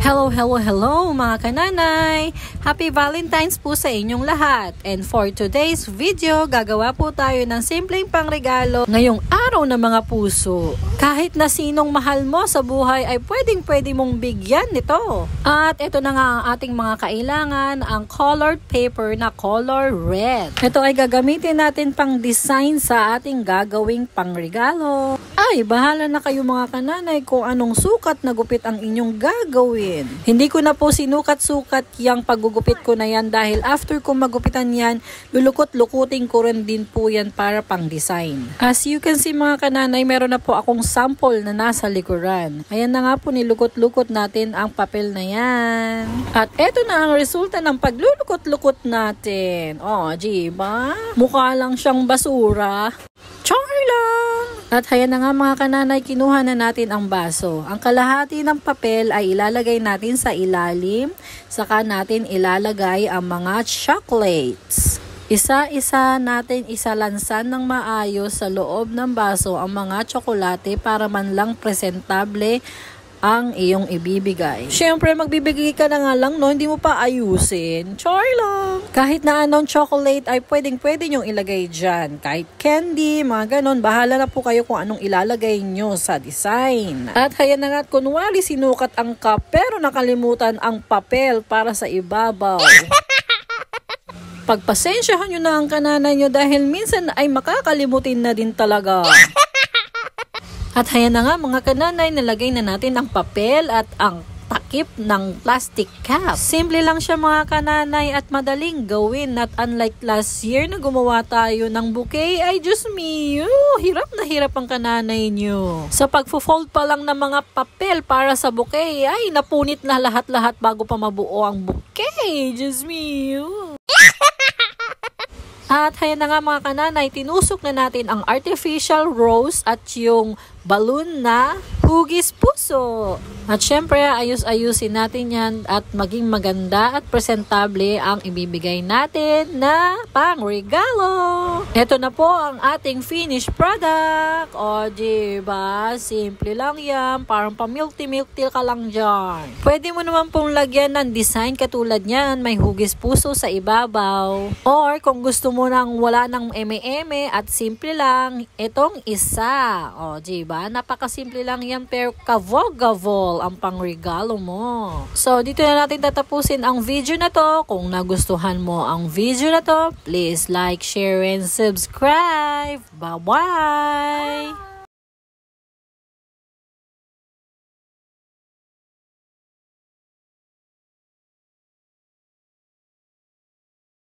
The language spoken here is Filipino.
Hello, hello, hello mga kananay! Happy Valentine's po sa inyong lahat! And for today's video, gagawa po tayo ng simpleng pangregalo ngayong araw ng mga puso. Kahit na sinong mahal mo sa buhay ay pwedeng-pwede mong bigyan nito. At ito na nga ang ating mga kailangan, ang colored paper na color red. Ito ay gagamitin natin pang design sa ating gagawing pangregalo. Ay, bahala na kayo mga kananay kung anong sukat na gupit ang inyong gagawin. Hindi ko na po sinukat-sukat yung paggugupit ko na yan dahil after ko magupitan yan, lulukot-lukutin ko rin din po yan para pang design. As you can see mga kananay, meron na po akong sample na nasa likuran. Ayan na nga po, nilukot-lukot natin ang papel na yan. At eto na ang resulta ng paglulukot-lukot natin. O, diba? Mukha lang siyang basura. Char lang! At hayan na nga mga kananay, kinuha na natin ang baso. Ang kalahati ng papel ay ilalagay natin sa ilalim, saka natin ilalagay ang mga chocolates. Isa-isa natin isalansan ng maayos sa loob ng baso ang mga tsokolate para man lang presentable ang iyong ibibigay. Siyempre, magbibigay ka na nga lang, no? Hindi mo pa ayusin. Char lang! Kahit na anong chocolate ay pwedeng-pwede nyong ilagay dyan. Kahit candy, mga ganon. Bahala na po kayo kung anong ilalagay nyo sa design. At hayan na nga, kunwari sinukat ang cup pero nakalimutan ang papel para sa ibabaw. Pagpasensyahan nyo na ang kananay nyo dahil minsan ay makakalimutin na din talaga. At hayan na nga mga kananay, nalagay na natin ang papel at ang takip ng plastic cap. Simple lang siya mga kananay at madaling gawin. At unlike last year na gumawa tayo ng bouquet, ay Diyos mio, hirap na hirap ang kananay nyo. Sa pagfo-fold pa lang ng mga papel para sa bouquet, ay napunit na lahat-lahat bago pa mabuo ang bouquet. Diyos mio. At hayan na nga mga kananay, tinusok na natin ang artificial rose at yung balloon na hugis puso. At syempre, ayus-ayusin natin yan at maging maganda at presentable ang ibibigay natin na pangregalo. Ito na po ang ating finished product. O, diba? Simple lang yan. Parang pa-milk-milk ka lang dyan. Pwede mo naman pong lagyan ng design katulad niyan. May hugis puso sa ibabaw. Or kung gusto mo nang wala ng eme-eme at simple lang, itong isa. O, diba? Napakasimple lang yan pero kavol-gavol ang pangregalo mo. So, dito na natin tatapusin ang video na to. Kung nagustuhan mo ang video na to, please like, share, and subscribe. Bye-bye!